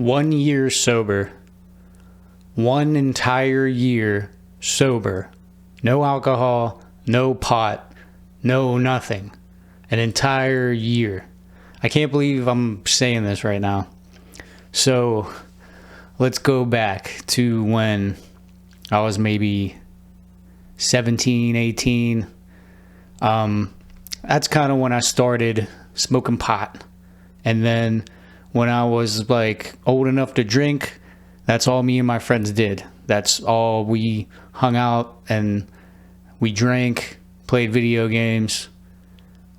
1 year sober. 1 entire year sober. No alcohol, no pot, no nothing. An entire year. I can't believe I'm saying this right now. So let's go back to when I was maybe 17, 18. That's kind of when I started smoking pot. And then when I was like old enough to drink, that's all me and my friends did. That's all we hung out and we drank, played video games,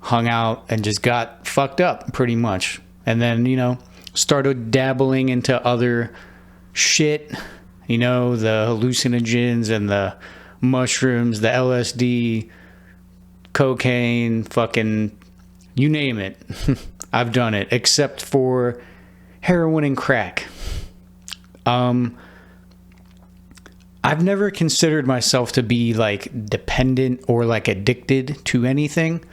hung out, and just got fucked up pretty much. And then, started dabbling into other shit, the hallucinogens and the mushrooms, the LSD, cocaine, fucking, you name it. I've done it, except for heroin and crack. I've never considered myself to be like dependent or like addicted to anything.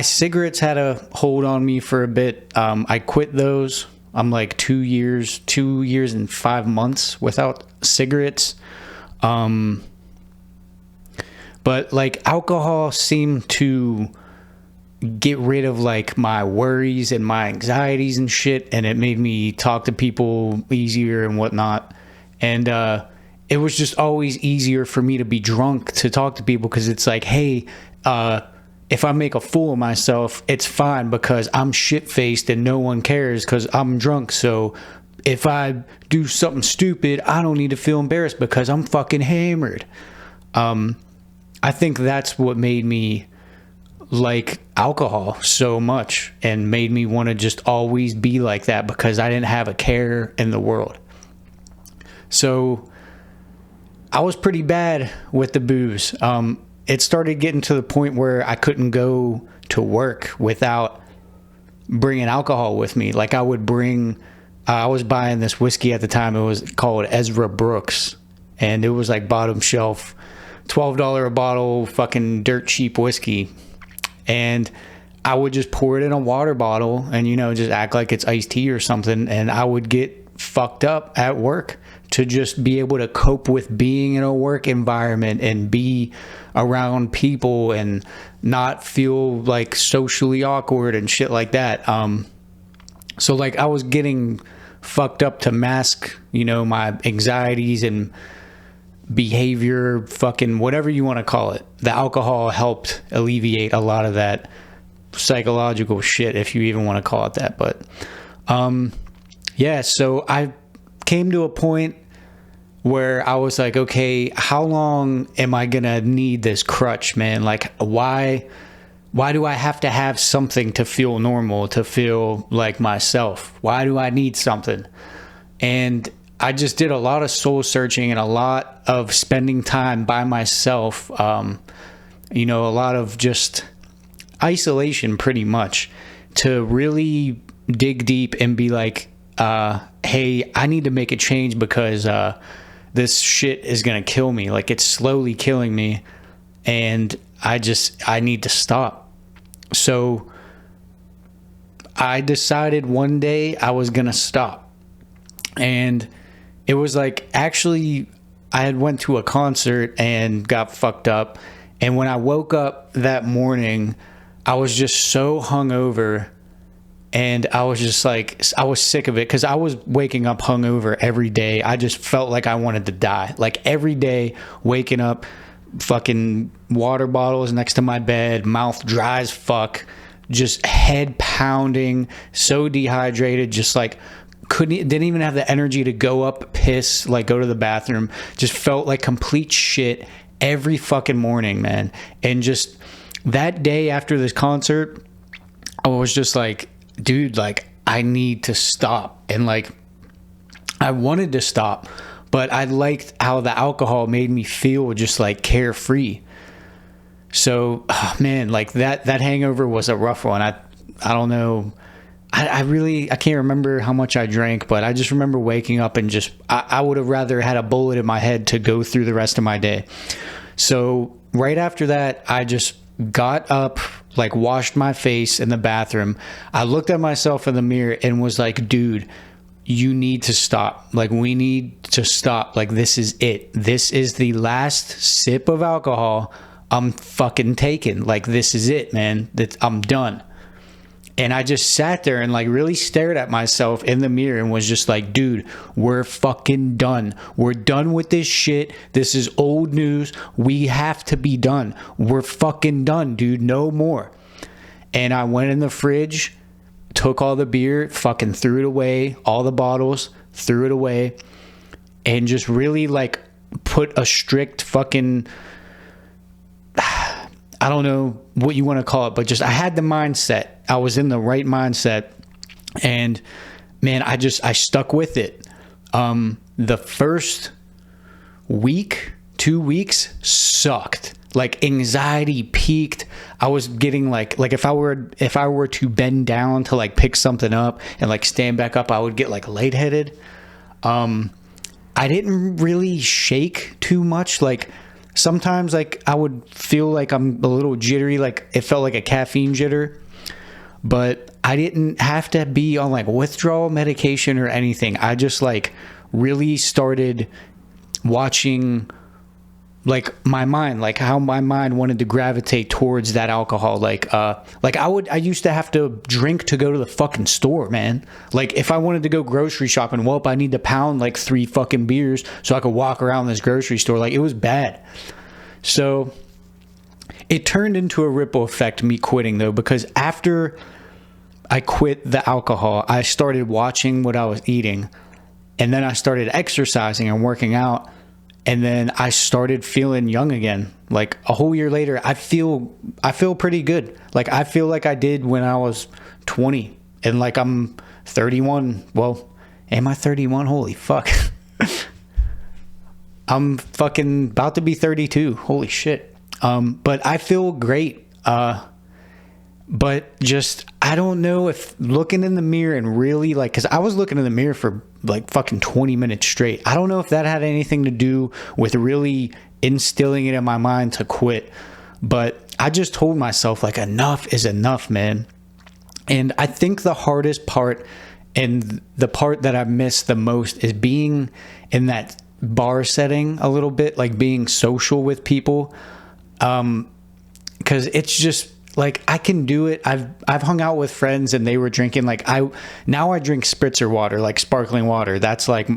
Cigarettes had a hold on me for a bit. I quit those. I'm like 2 years and 5 months without cigarettes. But like alcohol seemed to get rid of like my worries and my anxieties and shit, and it made me talk to people easier and whatnot. And it was just always easier for me to be drunk to talk to people, because it's like, hey, if I make a fool of myself, it's fine because I'm shit-faced and no one cares because I'm drunk. So if I do something stupid, I don't need to feel embarrassed because I'm fucking hammered. I think that's what made me like alcohol so much and made me want to just always be like that, because I didn't have a care in the world. So I was pretty bad with the booze. It started getting to the point where I couldn't go to work without bringing alcohol with me. Like I was buying this whiskey at the time. It was called Ezra Brooks, and it was like bottom shelf, $12 a bottle, fucking dirt cheap whiskey. And I would just pour it in a water bottle and, just act like it's iced tea or something. And I would get fucked up at work to just be able to cope with being in a work environment and be around people and not feel like socially awkward and shit like that. So like I was getting fucked up to mask, my anxieties and behavior, fucking whatever you want to call it. The alcohol helped alleviate a lot of that psychological shit, if you even want to call it that. But so I came to a point where I was like, okay, how long am I gonna need this crutch, man? Like, why do I have to have something to feel normal, to feel like myself? Why do I need something? And I just did a lot of soul searching and a lot of spending time by myself. A lot of just isolation pretty much, to really dig deep and be like, hey, I need to make a change because this shit is going to kill me. Like, it's slowly killing me, and I need to stop. So I decided one day I was going to stop. And it was like, actually, I had went to a concert and got fucked up. And when I woke up that morning, I was just so hungover. And I was just like, I was sick of it, because I was waking up hungover every day. I just felt like I wanted to die. Like every day, waking up, fucking water bottles next to my bed, mouth dry as fuck, just head pounding, so dehydrated, just like didn't even have the energy to go up, piss, like go to the bathroom. Just felt like complete shit every fucking morning, man. And just that day after this concert, I was just like, dude, like I need to stop. And like I wanted to stop, but I liked how the alcohol made me feel just like carefree. So man, like that hangover was a rough one. I don't know, I can't remember how much I drank, but I just remember waking up and just I would have rather had a bullet in my head to go through the rest of my day. So right after that, I just got up, like washed my face in the bathroom. I looked at myself in the mirror and was like, dude, you need to stop. Like, we need to stop. Like, this is it. This is the last sip of alcohol I'm fucking taking. Like, this is it, man. I'm done. And I just sat there and like really stared at myself in the mirror and was just like, dude, we're fucking done. We're done with this shit. This is old news. We have to be done. We're fucking done, dude. No more. And I went in the fridge, took all the beer, fucking threw it away, all the bottles, threw it away, and just really like put a strict fucking, I don't know what you want to call it, but just I had the mindset. I was in the right mindset, and man, I stuck with it. The first week, 2 weeks sucked. Like, anxiety peaked. I was getting like if I were to bend down to like pick something up and like stand back up, I would get like lightheaded. I didn't really shake too much. Like, sometimes like I would feel like I'm a little jittery, like it felt like a caffeine jitter, but I didn't have to be on like withdrawal medication or anything. I just like really started watching like my mind, like how my mind wanted to gravitate towards that alcohol. I used to have to drink to go to the fucking store, man. Like, if I wanted to go grocery shopping, well, I need to pound like 3 fucking beers so I could walk around this grocery store. Like, it was bad. So it turned into a ripple effect, me quitting though, because after I quit the alcohol, I started watching what I was eating, and then I started exercising and working out. And then I started feeling young again. Like, a whole year later, I feel pretty good. Like, I feel like I did when I was 20. And like, I'm 31. Well, am I 31? Holy fuck. I'm fucking about to be 32. Holy shit. But I feel great. But just, I don't know if looking in the mirror and really like, because I was looking in the mirror for like fucking 20 minutes straight. I don't know if that had anything to do with really instilling it in my mind to quit. But I just told myself, like, enough is enough, man. And I think the hardest part and the part that I miss the most is being in that bar setting a little bit, like being social with people. Because it's just, like, I can do it. I've hung out with friends and they were drinking, like, now I drink spritzer water, like sparkling water. That's like,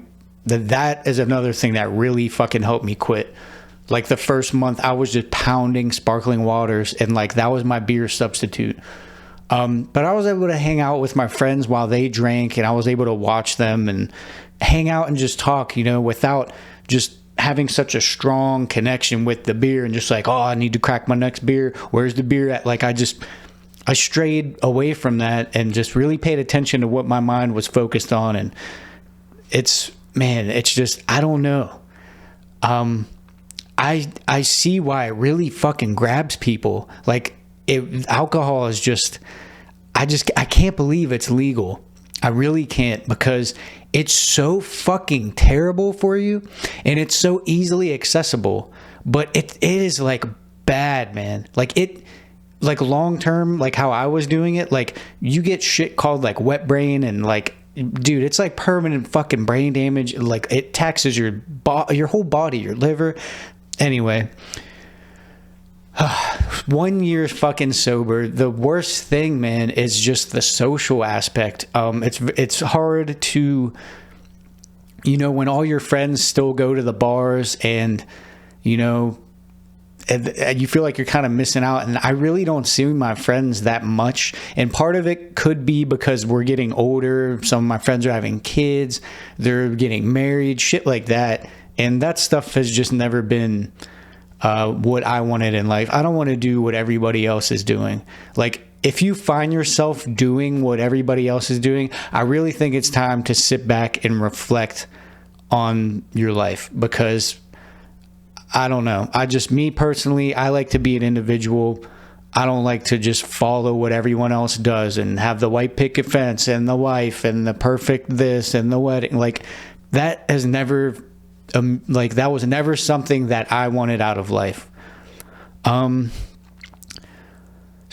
that is another thing that really fucking helped me quit. Like, the first month I was just pounding sparkling waters, and like, that was my beer substitute. But I was able to hang out with my friends while they drank, and I was able to watch them and hang out and just talk, you know, without just having such a strong connection with the beer and just like, oh, I need to crack my next beer. Where's the beer at? Like, I strayed away from that and just really paid attention to what my mind was focused on. And it's just, I don't know. I see why it really fucking grabs people. Like, alcohol is just, I can't believe it's legal. I really can't, because it's so fucking terrible for you and it's so easily accessible, but it is like bad, man. Like, long term, like how I was doing it, like, you get shit called like wet brain, and like, dude, it's like permanent fucking brain damage. Like, it taxes your whole body, your liver. Anyway, 1 year fucking sober. The worst thing, man, is just the social aspect. It's hard to, you know, when all your friends still go to the bars, and, you know, and you feel like you're kind of missing out. And I really don't see my friends that much. And part of it could be because we're getting older. Some of my friends are having kids. They're getting married, shit like that. And that stuff has just never been what I wanted in life. I don't want to do what everybody else is doing. Like, if you find yourself doing what everybody else is doing, I really think it's time to sit back and reflect on your life, because I don't know. Me personally, I like to be an individual. I don't like to just follow what everyone else does and have the white picket fence and the wife and the perfect this and the wedding. Like, that has never, that was never something that I wanted out of life.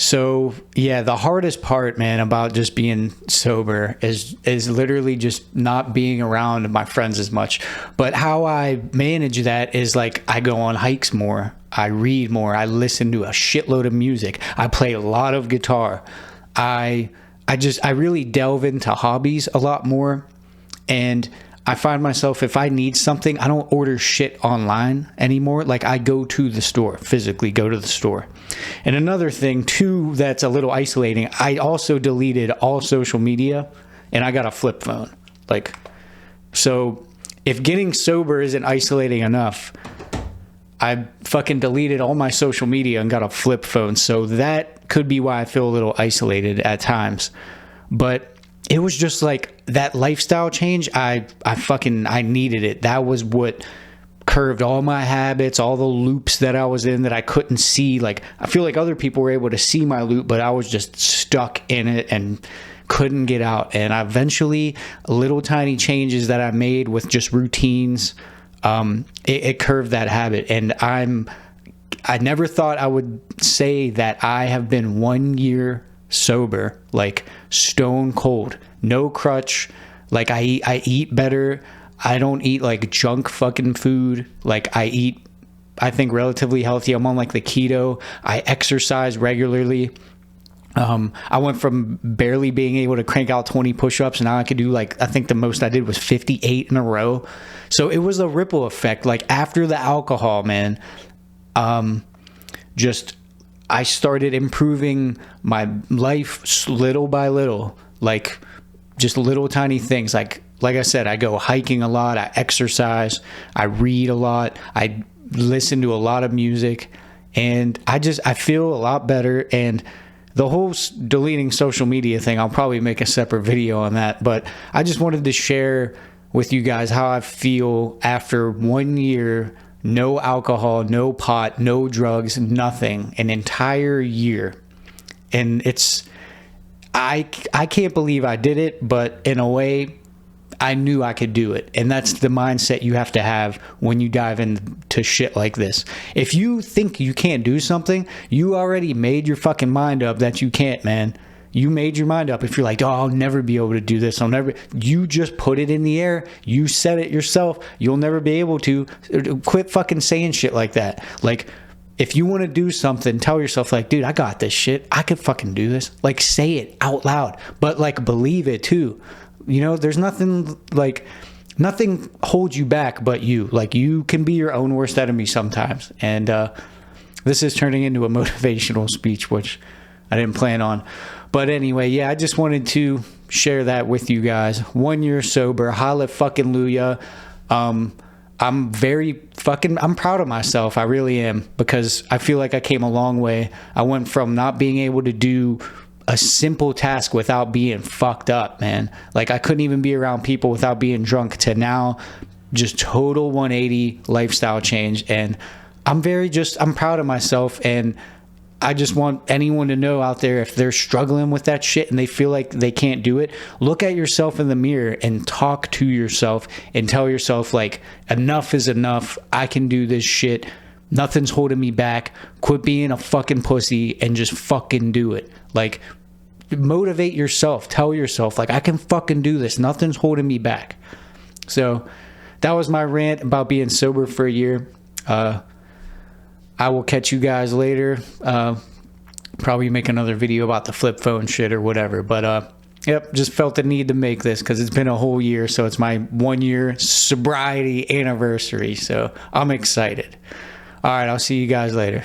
So yeah, the hardest part, man, about just being sober is literally just not being around my friends as much. But how I manage that is like I go on hikes more, I read more, I listen to a shitload of music, I play a lot of guitar, I really delve into hobbies a lot more. And I find myself, if I need something, I don't order shit online anymore. Like, I go to the store, physically go to the store. And another thing too that's a little isolating, I also deleted all social media and I got a flip phone. Like, so if getting sober isn't isolating enough, I fucking deleted all my social media and got a flip phone. So that could be why I feel a little isolated at times. But it was just like that lifestyle change. I needed it. That was what curved all my habits, all the loops that I was in that I couldn't see. Like, I feel like other people were able to see my loop, but I was just stuck in it and couldn't get out. And eventually, little tiny changes that I made with just routines, it curved that habit. And I never thought I would say that I have been 1 year sober, like stone cold, no crutch. Like, I eat better. I don't eat like junk fucking food. Like, I eat, I think, relatively healthy. I'm on like the keto. I exercise regularly. I went from barely being able to crank out 20 push-ups, and now I could do, like, I think the most I did was 58 in a row. So it was a ripple effect. Like, after the alcohol, man, I started improving my life little by little, like just little tiny things. Like I said, I go hiking a lot, I exercise, I read a lot, I listen to a lot of music, and I feel a lot better. And the whole deleting social media thing, I'll probably make a separate video on that, but I just wanted to share with you guys how I feel after 1 year. No alcohol, no pot, no drugs, nothing. An entire year. And I can't believe I did it, but in a way, I knew I could do it. And that's the mindset you have to have when you dive into shit like this. If you think you can't do something, you already made your fucking mind up that you can't, man. You made your mind up. If you're like, oh, I'll never be able to do this, you just put it in the air. You said it yourself. You'll never be able to. Quit fucking saying shit like that. Like, if you want to do something, tell yourself, like, dude, I got this shit. I could fucking do this. Like, say it out loud, but like, believe it too. You know, there's nothing holds you back but you. Like, you can be your own worst enemy sometimes. And this is turning into a motivational speech, which I didn't plan on. But anyway, yeah, I just wanted to share that with you guys. 1 year sober, hallelujah. I'm proud of myself. I really am, because I feel like I came a long way. I went from not being able to do a simple task without being fucked up, man. Like, I couldn't even be around people without being drunk, to now just total 180 lifestyle change. And I'm proud of myself. And I just want anyone to know out there, if they're struggling with that shit and they feel like they can't do it, look at yourself in the mirror and talk to yourself and tell yourself, like, enough is enough. I can do this shit. Nothing's holding me back. Quit being a fucking pussy and just fucking do it. Like, motivate yourself. Tell yourself, like, I can fucking do this. Nothing's holding me back. So that was my rant about being sober for a year. I will catch you guys later. Probably make another video about the flip phone shit or whatever. But yep, just felt the need to make this because it's been a whole year. So it's my 1 year sobriety anniversary. So I'm excited. All right, I'll see you guys later.